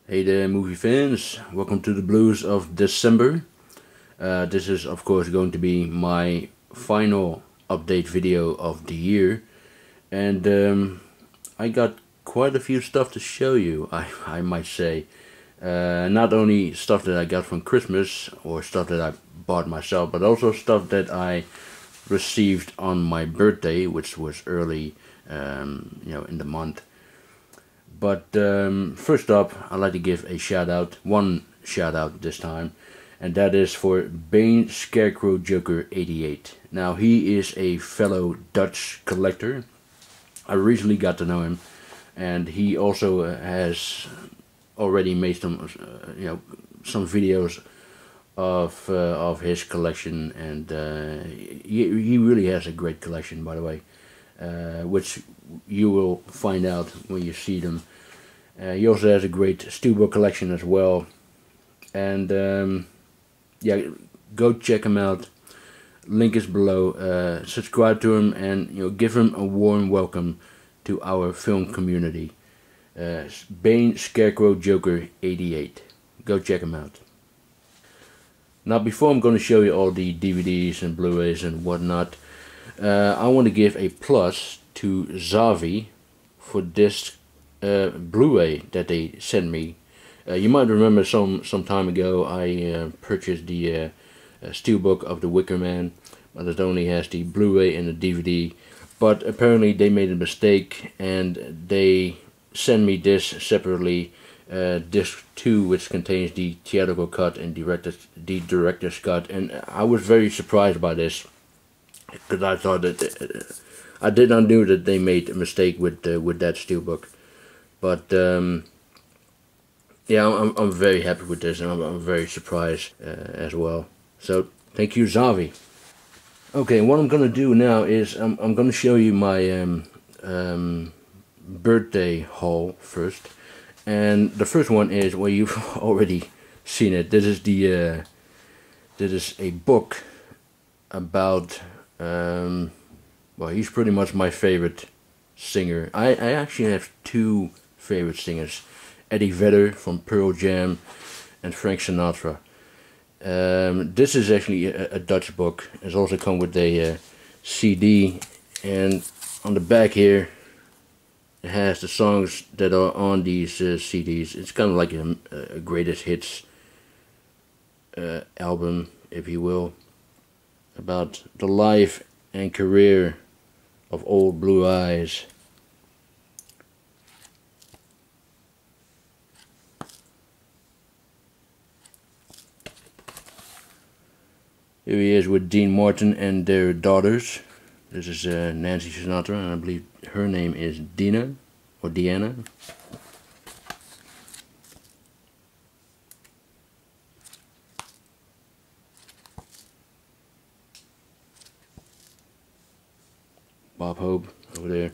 Hey there, movie fans. Welcome to the Blues of December. This is, of course, going to be my final update video of the year. And I got quite a few stuff to show you, I might say. Not only stuff that I got from Christmas, or stuff that I bought myself, but also stuff that I received on my birthday, which was early, in the month. But first up, I'd like to give a shout out, one shout out this time, and that is for Bane Scarecrow Joker 88. Now, he is a fellow Dutch collector. I recently got to know him, and he also has already made some, some videos of his collection, and he really has a great collection, by the way, which you will find out when you see them. He also has a great steelbook collection as well, and yeah, go check him out. Link is below. Subscribe to him, and give him a warm welcome to our film community. Bane Scarecrow Joker 88. Go check him out. Now, before I'm going to show you all the DVDs and Blu-rays and whatnot, I want to give a plus to Zavi for this Blu-ray that they sent me. You might remember some time ago I purchased the steelbook of The Wicker Man, but it only has the Blu-ray and the DVD. But apparently they made a mistake and they sent me this separately. Disc 2, which contains the theatrical cut and the director's cut, and I was very surprised by this, because I thought that I did not know that they made a mistake with that steelbook. But yeah, I'm very happy with this, and I'm very surprised as well. So thank you, Zavi. Okay, what I'm gonna do now is I'm gonna show you my birthday haul first, and the first one is, well, you've already seen it. This is a book about well, he's pretty much my favorite singer. I actually have two favorite singers, Eddie Vedder from Pearl Jam and Frank Sinatra. This is actually a Dutch book. It's also come with a CD, and on the back here it has the songs that are on these CDs. It's kind of like a greatest hits album, if you will, about the life and career of Old Blue Eyes. Here he is with Dean Martin and their daughters. This is Nancy Sinatra, and I believe her name is Dina, or Deanna. Bob Hope over there.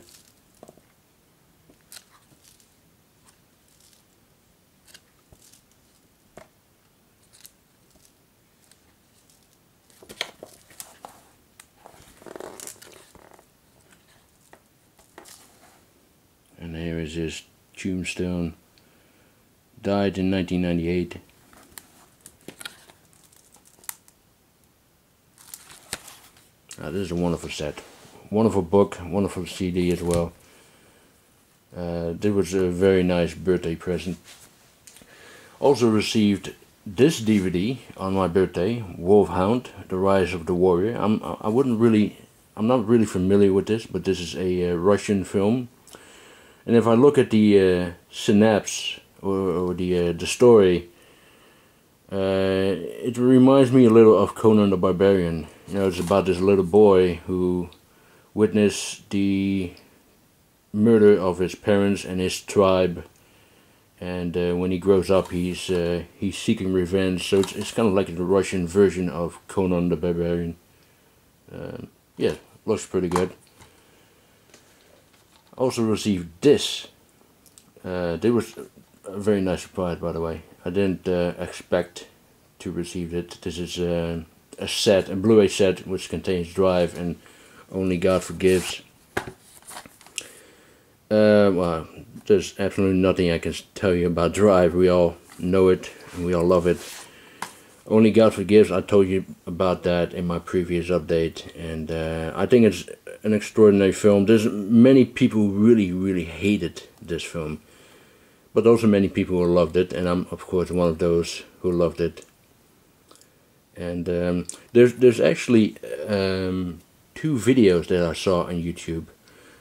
And here is his tombstone. Died in 1998. This is a wonderful set. Wonderful book, wonderful CD as well. This was a very nice birthday present. Also received this DVD on my birthday, Wolfhound: The Rise of the Warrior. I'm not really familiar with this, but this is a Russian film. And if I look at the synopsis or the story, it reminds me a little of Conan the Barbarian. It's about this little boy who witnessed the murder of his parents and his tribe, and when he grows up, he's seeking revenge. So it's kind of like the Russian version of Conan the Barbarian. Yeah, looks pretty good. Also received this. This was a very nice surprise, by the way. I didn't expect to receive it. This is a set, a Blu-ray set, which contains Drive and Only God Forgives. Well, there's absolutely nothing I can tell you about Drive. We all know it, and we all love it. Only God Forgives, I told you about that in my previous update, and I think it's an extraordinary film. There's many people who really hated this film, but also many people who loved it, and I'm of course one of those who loved it. And there's actually 2 videos that I saw on YouTube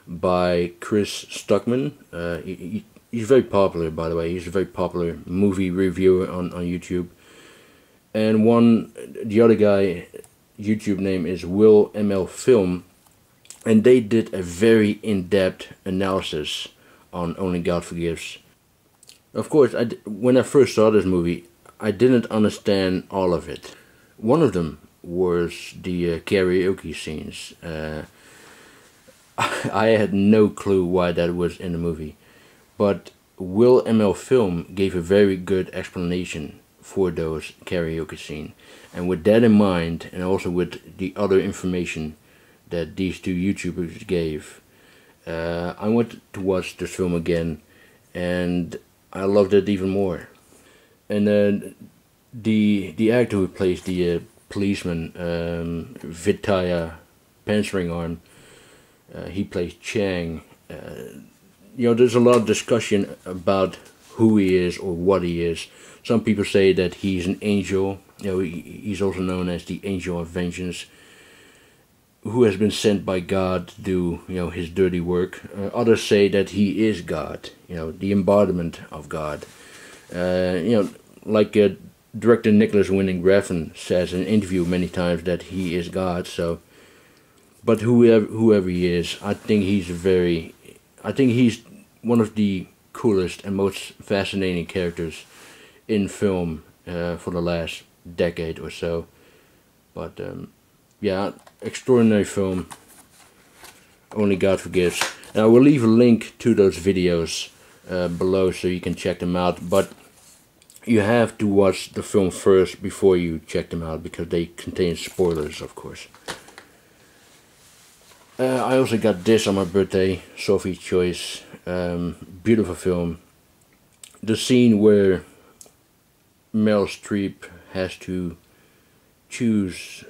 by Chris Stuckman. He's very popular, by the way. He's a very popular movie reviewer on YouTube. And the other guy, YouTube name is Will ML Film, and they did a very in-depth analysis on Only God Forgives. Of course, when I first saw this movie, I didn't understand all of it. One of them was the karaoke scenes. I had no clue why that was in the movie, but Will ML Film gave a very good explanation for those karaoke scenes. And with that in mind, and also with the other information that these 2 YouTubers gave, I wanted to watch this film again, and I loved it even more. And the actor who plays the policeman, Vitaya Pansringarm, he plays Chang. You know, there's a lot of discussion about who he is or what he is. Some people say that he's an angel. You know, he's also known as the Angel of Vengeance, who has been sent by God to do, you know, his dirty work. Others say that he is God, you know, the embodiment of God. You know, like director Nicholas Winding Refn says in an interview many times that he is God. So, but whoever he is, I think he's one of the coolest and most fascinating characters in film for the last decade or so. But yeah, extraordinary film, Only God Forgives. And I will leave a link to those videos below so you can check them out, but you have to watch the film first before you check them out, because they contain spoilers, of course. I also got this on my birthday, Sophie's Choice. Beautiful film. The scene where Meryl Streep has to choose,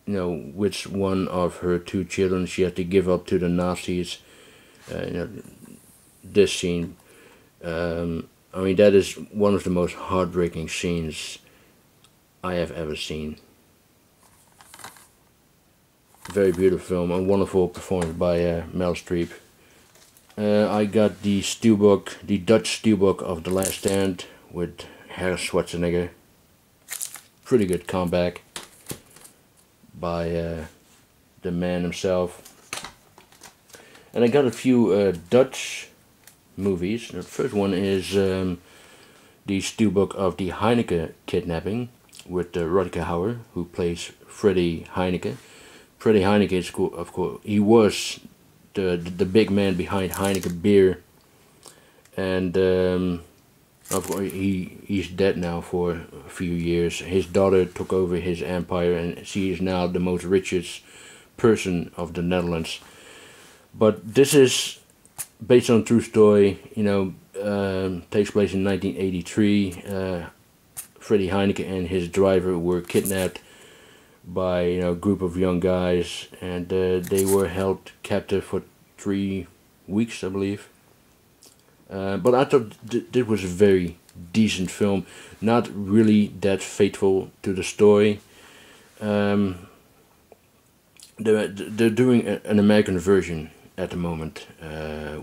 you know, which one of her 2 children she has to give up to the Nazis. You know, this scene, I mean, that is one of the most heartbreaking scenes I have ever seen. Very beautiful film, and wonderful performance by Meryl Streep. I got the steelbook, the Dutch steelbook of The Last Stand with Herr Schwarzenegger. Pretty good comeback by the man himself. And I got a few Dutch movies. The first one is the steelbook of the Heineke kidnapping with Rutger Hauer, who plays Freddy Heineke. Freddy Heineke is cool, of course. He was the big man behind Heineken beer, and of course he's dead now for a few years. His daughter took over his empire, and she is now the most richest person of the Netherlands. But this is based on a true story. You know, takes place in 1983. Freddy Heineke and his driver were kidnapped by, you know, a group of young guys, and they were held captive for 3 weeks, I believe. But I thought this was a very decent film, not really that faithful to the story. They're doing an American version at the moment,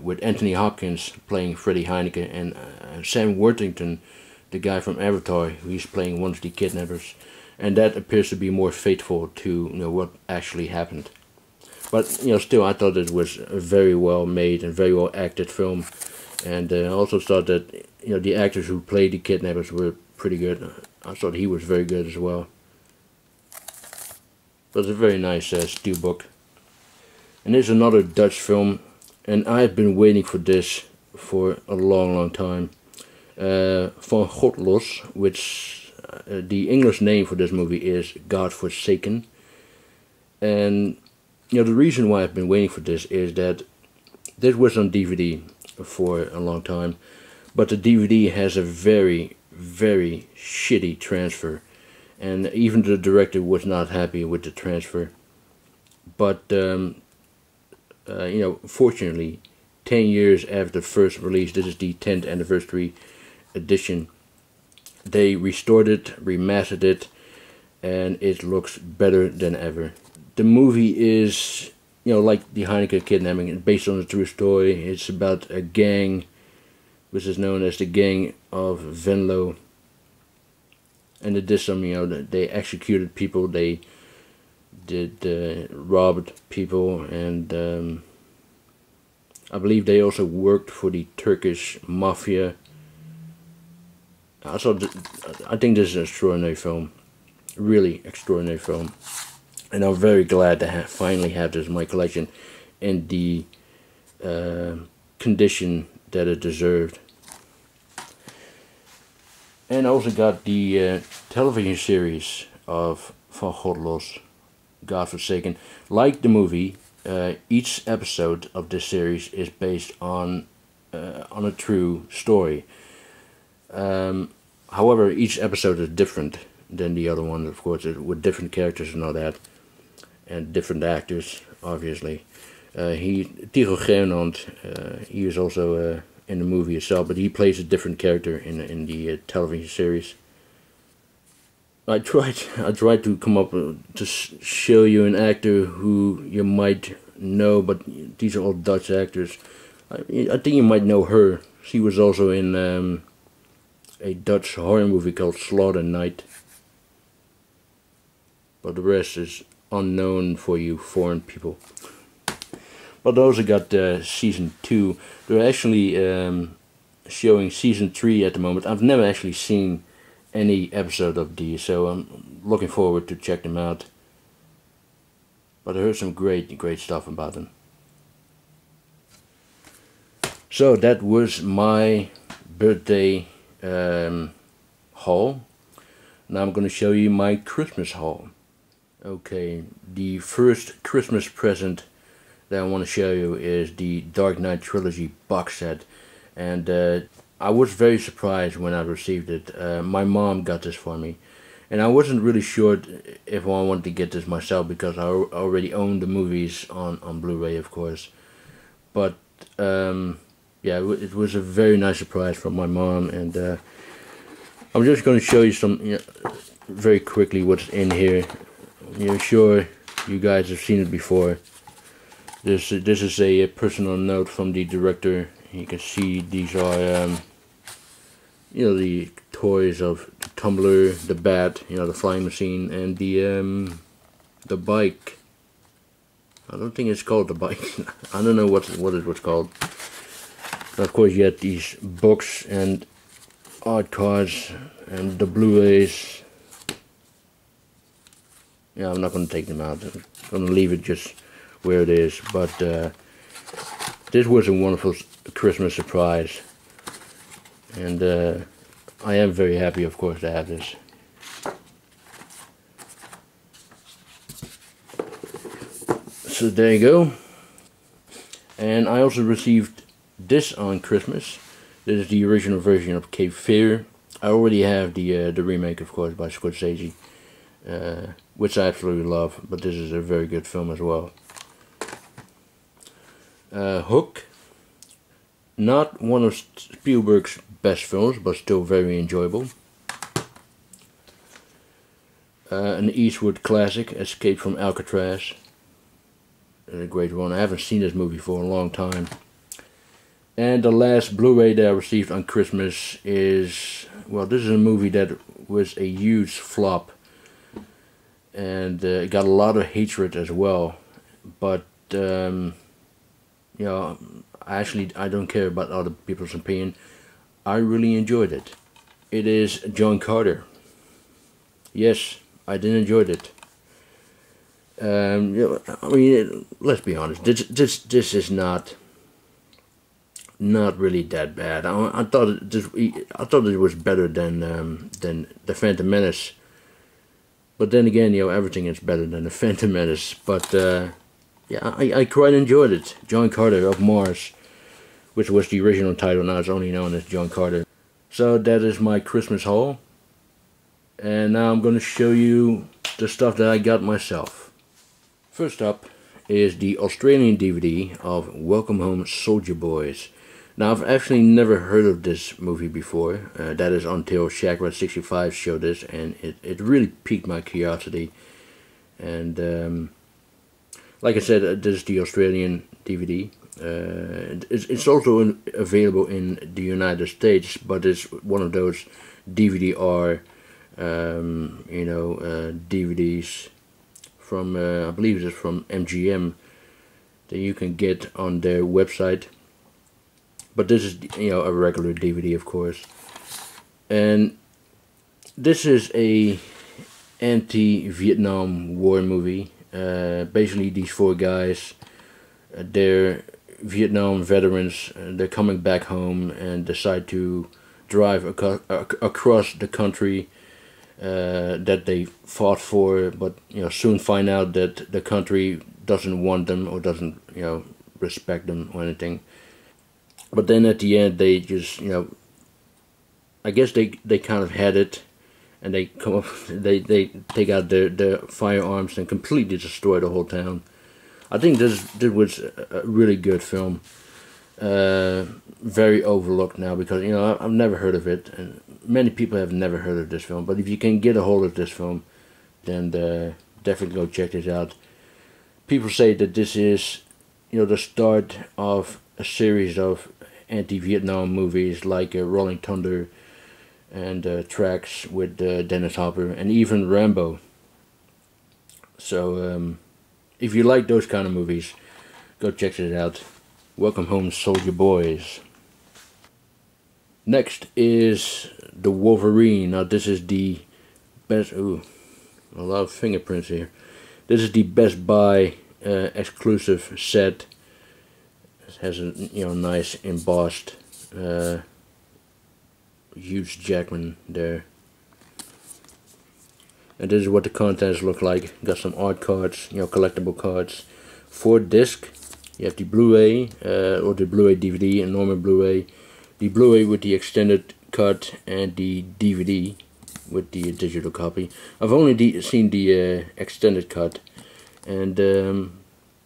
with Anthony Hopkins playing Freddy Heineke and Sam Worthington, the guy from Avatar, who's playing one of the kidnappers. And that appears to be more faithful to, you know, what actually happened. But, you know, still, I thought it was a very well made and very well acted film. And I also thought that, you know, the actors who played the kidnappers were pretty good. I thought he was very good as well. It was a very nice steelbook. And there's another Dutch film, and I've been waiting for this for a long time. Van God Los, which the English name for this movie is God Forsaken. And, you know, the reason why I've been waiting for this is that this was on DVD for a long time. But the DVD has a very, very shitty transfer, and even the director was not happy with the transfer. But fortunately, 10 years after the first release, this is the 10th anniversary edition, they restored it, remastered it, and it looks better than ever. The movie is, like the Heineken kidnapping, based on a true story. It's about a gang, which is known as the Gang of Venlo. And they did some, they executed people, they did robbed people, and I believe they also worked for the Turkish mafia. I think this is an extraordinary film, really extraordinary film, and I'm very glad to finally have this in my collection in the condition that it deserved. And I also got the television series of Van God Los, God Forsaken. Like the movie, each episode of this series is based on a true story. However, each episode is different than the other one, of course, with different characters and all that, and different actors, obviously. Tigo Gernand, he is also in the movie itself, but he plays a different character in the television series. I tried to come up to show you an actor who you might know, but these are all Dutch actors. I think you might know her. She was also in a Dutch horror movie called Slaughter Night. But the rest is unknown for you foreign people. But those got season 2. They're actually showing season 3 at the moment. I've never actually seen any episode of these, so I'm looking forward to check them out. But I heard some great stuff about them. So that was my birthday haul. Now I'm going to show you my Christmas haul. Okay, the first Christmas present that I want to show you is the Dark Knight Trilogy box set, and I was very surprised when I received it. My mom got this for me, and I wasn't really sure if I wanted to get this myself because I already owned the movies on Blu-ray, of course. But yeah, it was a very nice surprise from my mom, and I'm just going to show you some very quickly what's in here. You're sure you guys have seen it before. This is a personal note from the director. You can see these are the toys of the tumbler, the bat, the flying machine, and the bike. I don't think it's called the bike. I don't know what it was called. And of course you had these books and art cards and the Blu-rays. Yeah, I'm not going to take them out. I'm going to leave it just where it is. But this was a wonderful Christmas surprise. And I am very happy, of course, to have this. So there you go. And I also received this on Christmas. This is the original version of Cape Fear. I already have the remake, of course, by Scorsese, which I absolutely love. But this is a very good film as well. Hook. Not one of Spielberg's best films, but still very enjoyable. An Eastwood classic, Escape from Alcatraz. A great one. I haven't seen this movie for a long time. And the last Blu-ray that I received on Christmas is, well, this is a movie that was a huge flop. And it got a lot of hatred as well. But, I don't care about other people's opinion. I really enjoyed it. It is John Carter. Yes, I did enjoy it. I mean, let's be honest. This is not really that bad. I thought it was better than the Phantom Menace. But then again, everything is better than the Phantom Menace. But yeah, I quite enjoyed it. John Carter of Mars, which was the original title. Now it's only known as John Carter. So that is my Christmas haul. And now I'm going to show you the stuff that I got myself. First up is the Australian DVD of Welcome Home Soldier Boys. Now I've actually never heard of this movie before. That is until Shagrat65 showed this, and it really piqued my curiosity. And like I said, this is the Australian DVD. It's also available in the United States, but it's one of those DVD-R, DVDs from, I believe it's from MGM, that you can get on their website. But this is, a regular DVD, of course. And this is a anti-Vietnam War movie. Basically, these four guys, they're Vietnam veterans. They're coming back home and decide to drive across the country that they fought for, but soon find out that the country doesn't want them or doesn't respect them or anything. But then at the end they just I guess they kind of had it, and they come up, they take out their firearms and completely destroy the whole town. I think this was a really good film. Very overlooked now because I've never heard of it, and many people have never heard of this film. But if you can get a hold of this film, then definitely go check this out. People say that this is the start of a series of anti-Vietnam movies like Rolling Thunder and Tracks with Dennis Hopper, and even Rambo. So if you like those kind of movies, go check it out. Welcome Home Soldier Boys. Next is the Wolverine. Now this is the best. Ooh, a lot of fingerprints here. This is the Best Buy exclusive set. It has a nice embossed Hugh Jackman there. And this is what the contents look like. Got some art cards, collectible cards. 4 disc. You have the Blu-ray or the Blu-ray DVD, a normal Blu-ray. The Blu-ray with the extended cut, and the DVD with the digital copy. I've only seen the extended cut, and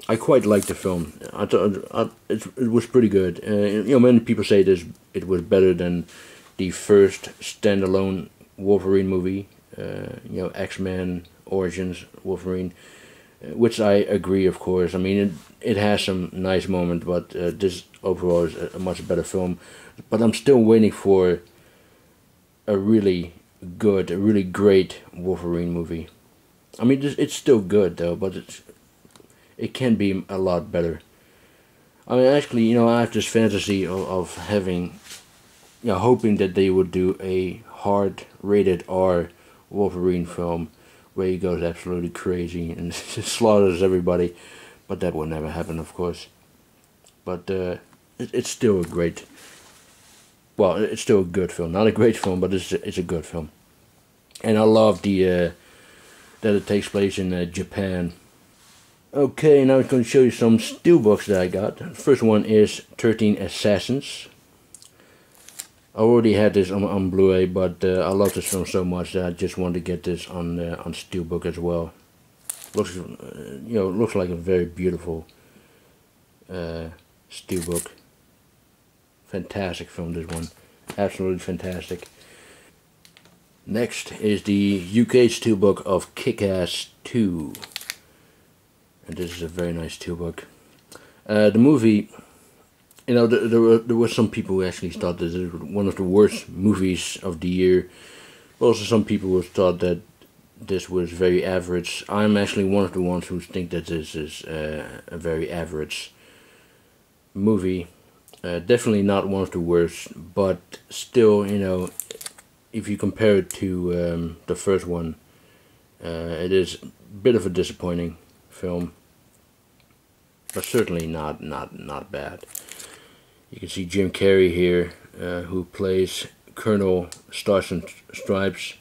I quite liked the film. I thought it was pretty good. Many people say it was better than the first standalone Wolverine movie. X-Men Origins Wolverine, which I agree, of course. I mean, it has some nice moments, but this overall is a much better film. But I'm still waiting for a really good, a really great Wolverine movie. I mean, it's still good though, but it can be a lot better. I mean, actually, I have this fantasy of having, hoping that they would do a hard rated R Wolverine film where he goes absolutely crazy and slaughters everybody, but that will never happen, of course. But it's still a great, well, it's still a good film. Not a great film, but it's a good film. And I love that it takes place in Japan. Okay, now I'm going to show you some steelbooks that I got. The first one is 13 Assassins. I already had this on Blu-ray, but I love this film so much that I just wanted to get this on steelbook as well. Looks looks like a very beautiful steelbook. Fantastic film, this one, absolutely fantastic. Next is the UK steelbook of Kick-Ass 2, and this is a very nice steelbook. The movie. There were some people who actually thought that this was one of the worst movies of the year. Also, some people who thought that this was very average. I'm actually one of the ones who think that this is a very average movie. Definitely not one of the worst, but still, if you compare it to the first one, it is a bit of a disappointing film, but certainly not bad. You can see Jim Carrey here, who plays Colonel Stars and Stripes.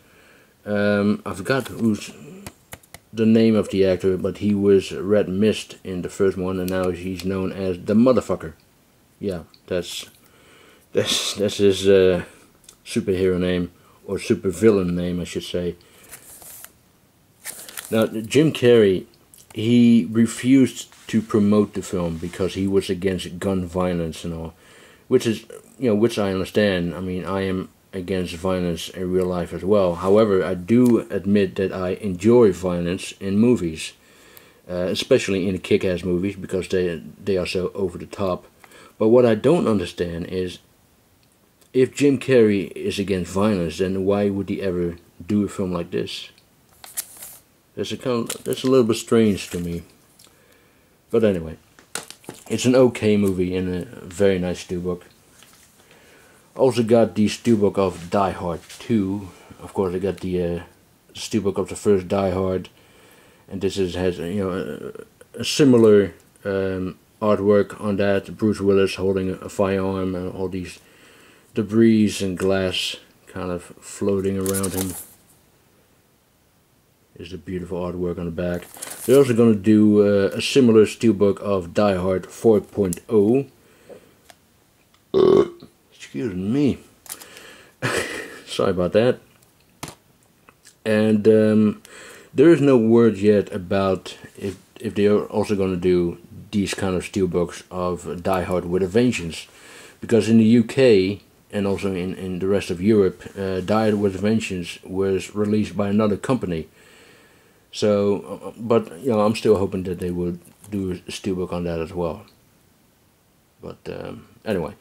I forgot who's the name of the actor, but he was Red Mist in the first one, and now he's known as the Motherfucker. Yeah, that's his superhero name, or supervillain name, I should say. Now, Jim Carrey, he refused to promote the film because he was against gun violence and all, which is, which I understand. I mean, I am against violence in real life as well. However, I do admit that I enjoy violence in movies, especially in kick-ass movies, because they are so over the top. But what I don't understand is, if Jim Carrey is against violence, then why would he ever do a film like this? That's a little bit strange to me. But anyway, it's an okay movie and a very nice steelbook. Also got the steelbook of Die Hard 2. Of course, I got the steelbook of the first Die Hard, and this has a similar artwork on that. Bruce Willis holding a firearm and all these debris and glass kind of floating around him. There's the beautiful artwork on the back. They're also going to do a similar steelbook of Die Hard 4.0. Excuse me. Sorry about that. And there is no word yet about if they are also going to do these kind of steelbooks of Die Hard with a Vengeance. Because in the UK and also in the rest of Europe, Die Hard with a Vengeance was released by another company. So, but I'm still hoping that they will do a steelbook on that as well. But anyway,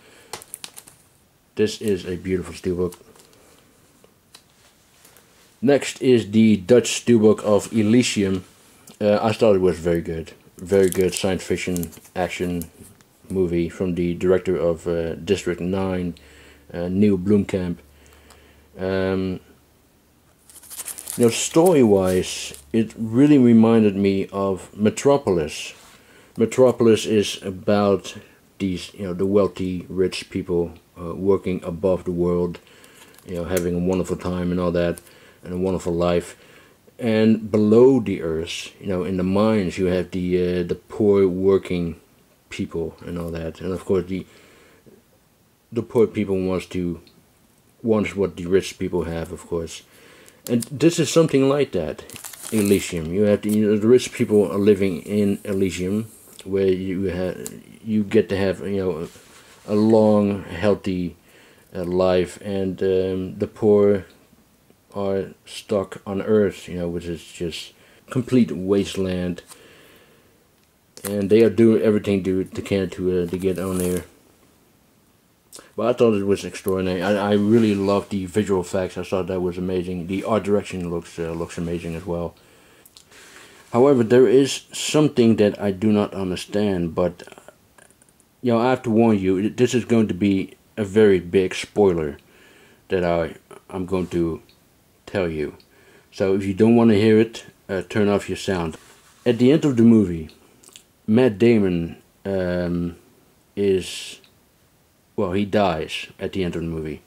this is a beautiful steelbook. Next is the Dutch steelbook of Elysium. I thought it was very good science fiction action movie from the director of District 9, Neil Blomkamp. Story-wise, it really reminded me of Metropolis. Metropolis is about these, the wealthy, rich people working above the world, having a wonderful time and all that, and a wonderful life. And below the earth, in the mines, you have the poor working people and all that. And of course, the poor people wants what the rich people have, of course. And this is something like that, Elysium. You have the rich people are living in Elysium, where you get to have a long, healthy life, and the poor are stuck on Earth, which is just complete wasteland. And they are doing everything they can to get on there. But I thought it was extraordinary. I really loved the visual effects. I thought that was amazing. The art direction looks amazing as well. However, there is something that I do not understand. But I have to warn you. This is going to be a very big spoiler that I'm going to tell you. So if you don't want to hear it, turn off your sound. At the end of the movie, Matt Damon he dies at the end of the movie.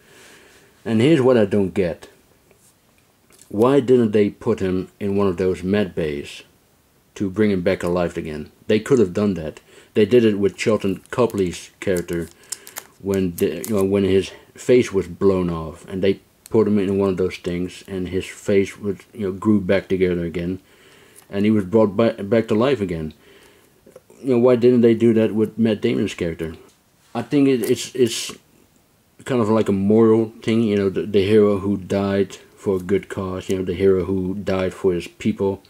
And here's what I don't get. Why didn't they put him in one of those med bays to bring him back alive again? They could have done that. They did it with Charlton Copley's character when when his face was blown off, and they put him in one of those things, and his face was grew back together again, and he was brought back to life again. Why didn't they do that with Matt Damon's character? I think it's kind of like a moral thing, the hero who died for a good cause, the hero who died for his people.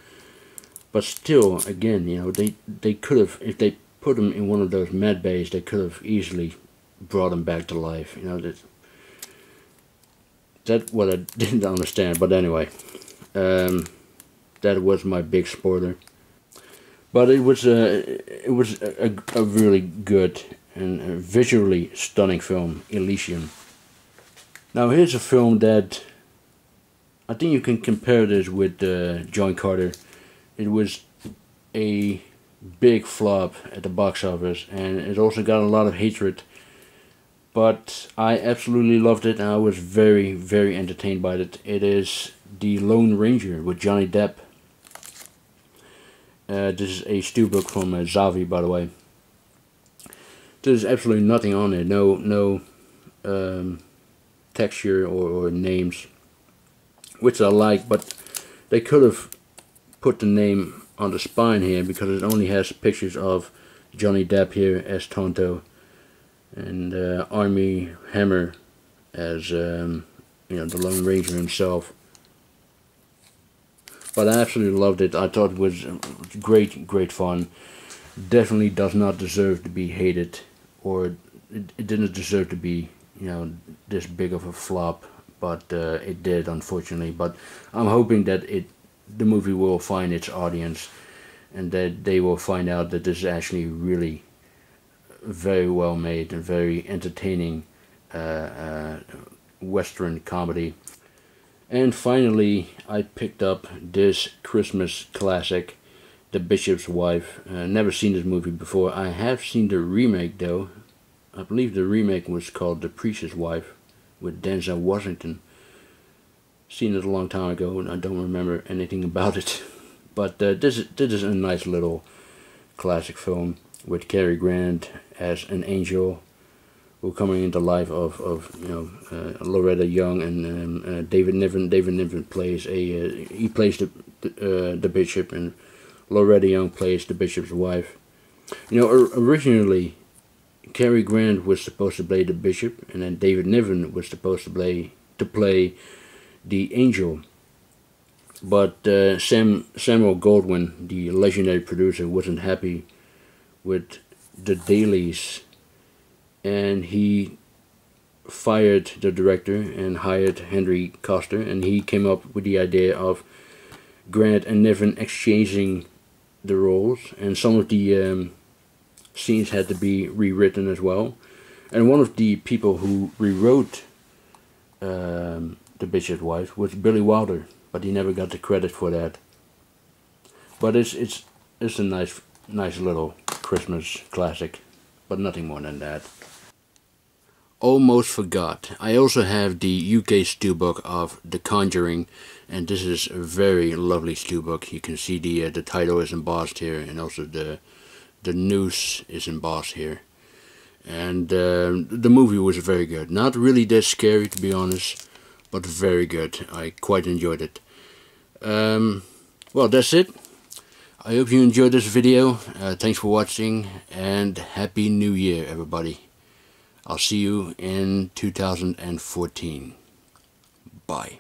But still, again, they could have, if they put him in one of those med bays, they could have easily brought him back to life. That's what I didn't understand. But anyway, that was my big spoiler. But it was a really good and a visually stunning film, Elysium. Now here's a film that I think you can compare this with John Carter. It was a big flop at the box office, and it also got a lot of hatred. But I absolutely loved it, and I was very, very entertained by it. It is The Lone Ranger with Johnny Depp. This is a steelbook from Zavi, by the way. There's absolutely nothing on it. No texture or names, which I like, but they could have put the name on the spine here, because it only has pictures of Johnny Depp here as Tonto and Armie Hammer as the Lone Ranger himself. But I absolutely loved it. I thought it was great fun. Definitely does not deserve to be hated, or it didn't deserve to be this big of a flop, but it did, unfortunately. But I'm hoping that the movie will find its audience, and that they will find out that this is actually really very well made and very entertaining Western comedy. And finally, I picked up this Christmas classic, The Bishop's Wife. Never seen this movie before. I have seen the remake though. I believe the remake was called The Priest's Wife with Denzel Washington. Seen it a long time ago and I don't remember anything about it. But this is a nice little classic film with Cary Grant as an angel who coming into the life of Loretta Young and David Niven. David Niven plays he plays the bishop, and Loretta Young plays the bishop's wife. Originally Cary Grant was supposed to play the bishop, and then David Niven was supposed to play the angel. But Samuel Goldwyn, the legendary producer, wasn't happy with the dailies, and he fired the director and hired Henry Koster, and he came up with the idea of Grant and Niven exchanging the roles, and some of the scenes had to be rewritten as well. And one of the people who rewrote The Bishop's Wife was Billy Wilder, but he never got the credit for that. But it's a nice little Christmas classic, but nothing more than that. Almost forgot, I also have the UK steelbook of The Conjuring, and this is a very lovely steelbook. You can see the title is embossed here, and also the noose is embossed here. And the movie was very good. Not really that scary, to be honest, but very good. I quite enjoyed it. Well, that's it. I hope you enjoyed this video. Thanks for watching, and Happy New Year, everybody. I'll see you in 2014. Bye.